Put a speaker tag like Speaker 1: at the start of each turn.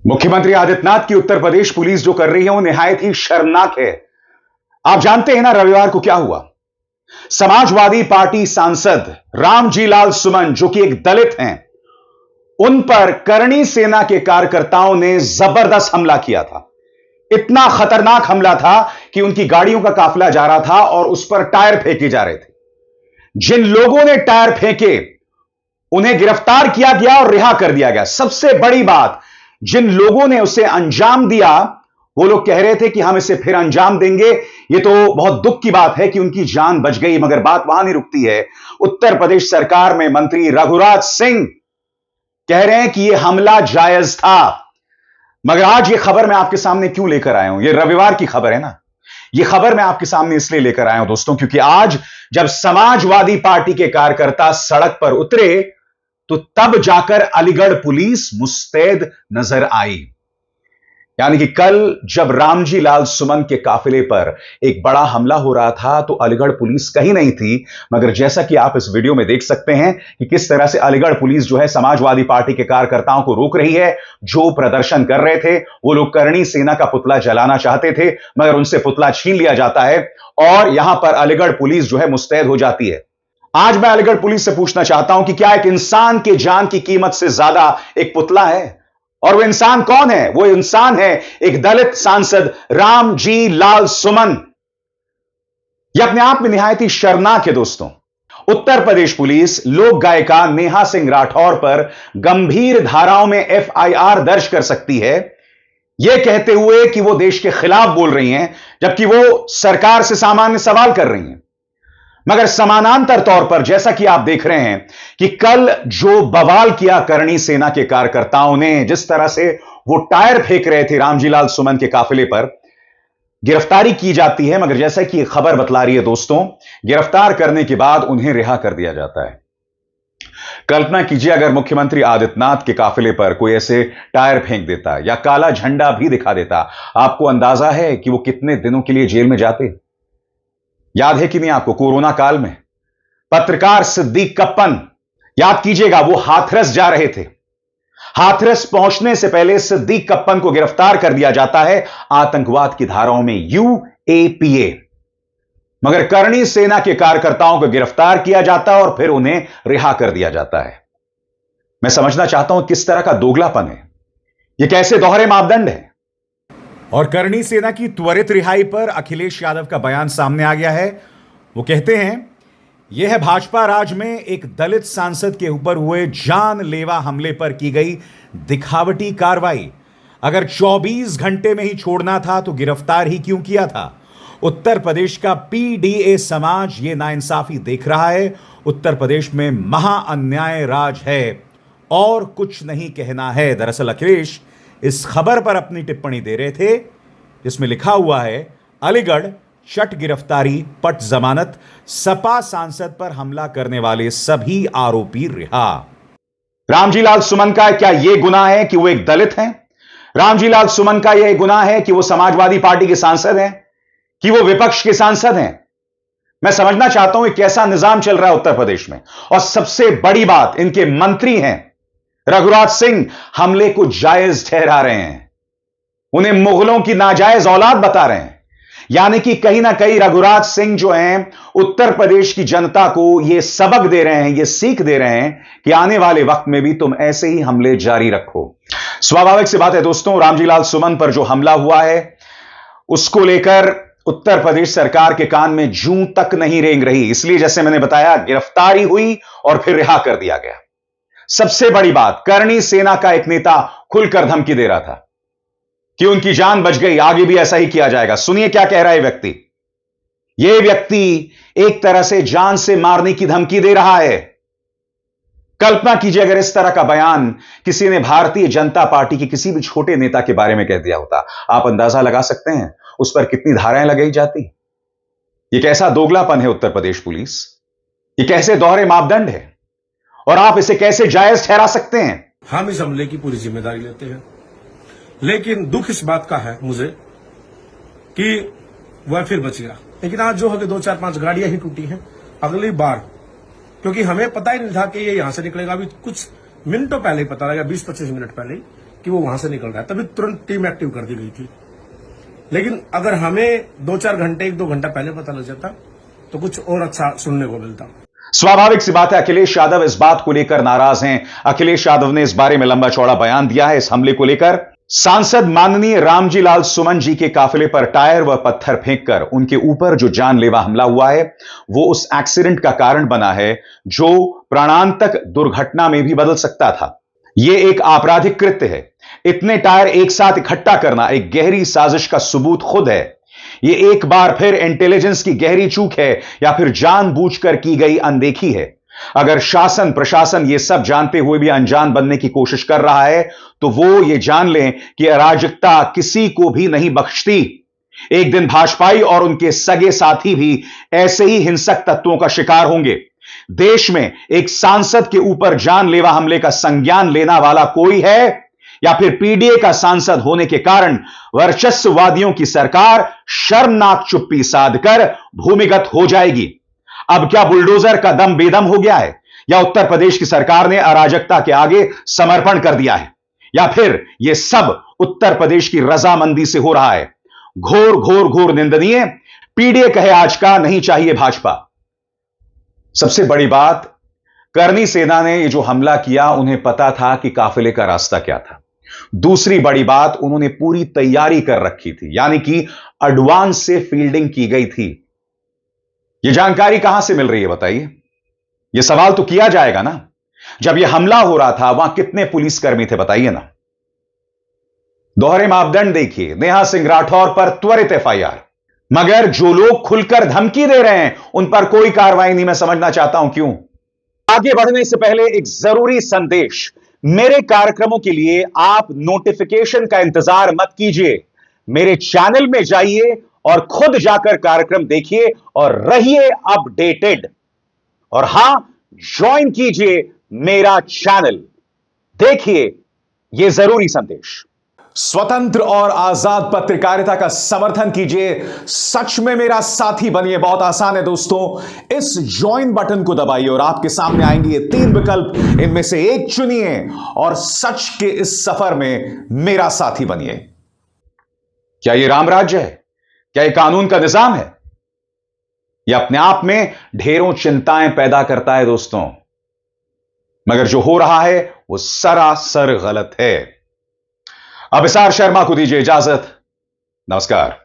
Speaker 1: मुख्यमंत्री आदित्यनाथ की उत्तर प्रदेश पुलिस जो कर रही है वो निहायत ही शर्मनाक है। आप जानते हैं ना रविवार को क्या हुआ? समाजवादी पार्टी सांसद रामजी लाल सुमन जो कि एक दलित हैं, उन पर करणी सेना के कार्यकर्ताओं ने जबरदस्त हमला किया था। इतना खतरनाक हमला था कि उनकी गाड़ियों का काफिला जा रहा था और उस पर टायर फेंके जा रहे थे। जिन लोगों ने टायर फेंके उन्हें गिरफ्तार किया गया और रिहा कर दिया गया। सबसे बड़ी बात, जिन लोगों ने उसे अंजाम दिया वो लोग कह रहे थे कि हम इसे फिर अंजाम देंगे। ये तो बहुत दुख की बात है कि उनकी जान बच गई, मगर बात वहां नहीं रुकती है। उत्तर प्रदेश सरकार में मंत्री रघुराज सिंह कह रहे हैं कि यह हमला जायज था। मगर आज यह खबर मैं आपके सामने क्यों लेकर आया हूं? यह रविवार की खबर है ना। यह खबर मैं आपके सामने इसलिए लेकर आया हूं दोस्तों, क्योंकि आज जब समाजवादी पार्टी के कार्यकर्ता सड़क पर उतरे तो तब जाकर अलीगढ़ पुलिस मुस्तैद नजर आई। यानी कि कल जब रामजी लाल सुमन के काफिले पर एक बड़ा हमला हो रहा था तो अलीगढ़ पुलिस कहीं नहीं थी, मगर जैसा कि आप इस वीडियो में देख सकते हैं कि किस तरह से अलीगढ़ पुलिस जो है समाजवादी पार्टी के कार्यकर्ताओं को रोक रही है। जो प्रदर्शन कर रहे थे वो लोग करणी सेना का पुतला जलाना चाहते थे, मगर उनसे पुतला छीन लिया जाता है और यहां पर अलीगढ़ पुलिस जो है मुस्तैद हो जाती है। आज मैं अलीगढ़ पुलिस से पूछना चाहता हूं कि क्या एक इंसान की जान की कीमत से ज्यादा एक पुतला है? और वो इंसान कौन है? वो इंसान है एक दलित सांसद रामजी लाल सुमन। यह अपने आप में निहायत ही शर्मनाक है दोस्तों। उत्तर प्रदेश पुलिस लोक गायिका नेहा सिंह राठौर पर गंभीर धाराओं में एफआईआर दर्ज कर सकती है, यह कहते हुए कि वो देश के खिलाफ बोल रही हैं, जबकि वो सरकार से सामान्य सवाल कर रही हैं। मगर समानांतर तौर पर जैसा कि आप देख रहे हैं कि कल जो बवाल किया करणी सेना के कार्यकर्ताओं ने, जिस तरह से वो टायर फेंक रहे थे रामजी लाल सुमन के काफिले पर, गिरफ्तारी की जाती है। मगर जैसा कि खबर बतला रही है दोस्तों, गिरफ्तार करने के बाद उन्हें रिहा कर दिया जाता है। कल्पना कीजिए अगर मुख्यमंत्री आदित्यनाथ के काफिले पर कोई ऐसे टायर फेंक देता या काला झंडा भी दिखा देता, आपको अंदाजा है कि वो कितने दिनों के लिए जेल में जाते? याद है कि नहीं आपको कोरोना काल में पत्रकार सिद्दीक कप्पन, याद कीजिएगा, वो हाथरस जा रहे थे। हाथरस पहुंचने से पहले सिद्दीक कप्पन को गिरफ्तार कर दिया जाता है आतंकवाद की धाराओं में, यूएपीए। मगर करणी सेना के कार्यकर्ताओं को गिरफ्तार किया जाता है और फिर उन्हें रिहा कर दिया जाता है। मैं समझना चाहता हूं किस तरह का दोगलापन है, यह कैसे दोहरे मापदंड है। और करणी सेना की त्वरित रिहाई पर अखिलेश यादव का बयान सामने आ गया है। वो कहते हैं यह है भाजपा राज में एक दलित सांसद के ऊपर हुए जानलेवा हमले पर की गई दिखावटी कार्रवाई। अगर 24 घंटे में ही छोड़ना था तो गिरफ्तार ही क्यों किया था? उत्तर प्रदेश का पीडीए समाज यह नाइंसाफी देख रहा है। उत्तर प्रदेश में महाअन्याय राज है और कुछ नहीं कहना है। दरअसल अखिलेश इस खबर पर अपनी टिप्पणी दे रहे थे जिसमें लिखा हुआ है अलीगढ़ चट गिरफ्तारी पट जमानत, सपा सांसद पर हमला करने वाले सभी आरोपी रिहा। रामजी लाल सुमन का क्या यह गुनाह है कि वो एक दलित हैं? रामजी लाल सुमन का यह गुनाह है कि वो समाजवादी पार्टी के सांसद हैं, कि वो विपक्ष के सांसद हैं? मैं समझना चाहता हूं कैसा निजाम चल रहा है उत्तर प्रदेश में। और सबसे बड़ी बात, इनके मंत्री हैं रघुराज सिंह हमले को जायज ठहरा रहे हैं, उन्हें मुगलों की नाजायज औलाद बता रहे हैं। यानी कि कहीं ना कहीं रघुराज सिंह जो हैं उत्तर प्रदेश की जनता को यह सबक दे रहे हैं, यह सीख दे रहे हैं कि आने वाले वक्त में भी तुम ऐसे ही हमले जारी रखो। स्वाभाविक सी बात है दोस्तों, रामजी लाल सुमन पर जो हमला हुआ है उसको लेकर उत्तर प्रदेश सरकार के कान में जूं तक नहीं रेंग रही। इसलिए जैसे मैंने बताया, गिरफ्तारी हुई और फिर रिहा कर दिया गया। सबसे बड़ी बात, करणी सेना का एक नेता खुलकर धमकी दे रहा था कि उनकी जान बच गई, आगे भी ऐसा ही किया जाएगा। सुनिए क्या कह रहा है व्यक्ति। यह व्यक्ति एक तरह से जान से मारने की धमकी दे रहा है। कल्पना कीजिए अगर इस तरह का बयान किसी ने भारतीय जनता पार्टी के किसी भी छोटे नेता के बारे में कह दिया होता, आप अंदाजा लगा सकते हैं उस पर कितनी धाराएं लगाई जाती। यह कैसा दोगलापन है उत्तर प्रदेश पुलिस, यह कैसे दोहरे मापदंड है और आप इसे कैसे जायज ठहरा सकते हैं?
Speaker 2: हम इस हमले की पूरी जिम्मेदारी लेते हैं, लेकिन दुख इस बात का है मुझे कि वह फिर बच गया। लेकिन आज जो है कि 2-4-5 गाड़ियां ही टूटी हैं। अगली बार, क्योंकि हमें पता ही नहीं था कि ये यहां से निकलेगा, अभी कुछ मिनटों पहले ही पता लगा, 20-25 मिनट पहले कि वो वहां से निकल रहा है, तभी तुरंत टीम एक्टिव कर दी गई थी। लेकिन अगर हमें 2-4 घंटे 1-2 घंटा पहले पता लग जाता तो कुछ और अच्छा सुनने को मिलता।
Speaker 1: स्वाभाविक सी बात है, अखिलेश यादव इस बात को लेकर नाराज हैं। अखिलेश यादव ने इस बारे में लंबा चौड़ा बयान दिया है। इस हमले को लेकर सांसद माननीय रामजी लाल सुमन जी के काफिले पर टायर व पत्थर फेंककर उनके ऊपर जो जानलेवा हमला हुआ है वो उस एक्सीडेंट का कारण बना है जो प्राणांतक दुर्घटना में भी बदल सकता था। यह एक आपराधिक कृत्य है। इतने टायर एक साथ इकट्ठा करना एक गहरी साजिश का सबूत खुद है। यह एक बार फिर इंटेलिजेंस की गहरी चूक है या फिर जानबूझकर की गई अनदेखी है। अगर शासन प्रशासन यह सब जानते हुए भी अनजान बनने की कोशिश कर रहा है तो वो ये जान लें कि अराजकता किसी को भी नहीं बख्शती। एक दिन भाजपाई और उनके सगे साथी भी ऐसे ही हिंसक तत्वों का शिकार होंगे। देश में एक सांसद के ऊपर जानलेवा हमले का संज्ञान लेना वाला कोई है या फिर पीडीए का सांसद होने के कारण वर्चस्ववादियों की सरकार शर्मनाक चुप्पी साधकर भूमिगत हो जाएगी। अब क्या बुलडोजर का दम बेदम हो गया है या उत्तर प्रदेश की सरकार ने अराजकता के आगे समर्पण कर दिया है या फिर यह सब उत्तर प्रदेश की रजामंदी से हो रहा है? घोर घोर घोर निंदनीय। पीडीए कहे आज का नहीं चाहिए भाजपा। सबसे बड़ी बात, करनी सेना ने यह जो हमला किया उन्हें पता था कि काफिले का रास्ता क्या था। दूसरी बड़ी बात, उन्होंने पूरी तैयारी कर रखी थी, यानी कि एडवांस से फील्डिंग की गई थी। यह जानकारी कहां से मिल रही है बताइए? यह सवाल तो किया जाएगा ना। जब यह हमला हो रहा था वहां कितने पुलिसकर्मी थे बताइए ना। दोहरे मापदंड देखिए, नेहा सिंह राठौर पर त्वरित एफआईआर, मगर जो लोग खुलकर धमकी दे रहे हैं उन पर कोई कार्रवाई नहीं। मैं समझना चाहता हूं क्यों। आगे बढ़ने से पहले एक जरूरी संदेश, मेरे कार्यक्रमों के लिए आप नोटिफिकेशन का इंतजार मत कीजिए। मेरे चैनल में जाइए और खुद जाकर कार्यक्रम देखिए और रहिए अपडेटेड। और हां, ज्वाइन कीजिए मेरा चैनल। देखिए यह जरूरी संदेश। स्वतंत्र और आजाद पत्रकारिता का समर्थन कीजिए, सच में मेरा साथी बनिए। बहुत आसान है दोस्तों, इस ज्वाइन बटन को दबाइए और आपके सामने आएंगे ये 3 विकल्प। इनमें से एक चुनिए और सच के इस सफर में मेरा साथी बनिए। क्या यह राम राज्य है? क्या यह कानून का निजाम है? यह अपने आप में ढेरों चिंताएं पैदा करता है दोस्तों, मगर जो हो रहा है वो सरासर गलत है। अभिसार शर्मा को दीजिए इजाजत। नमस्कार।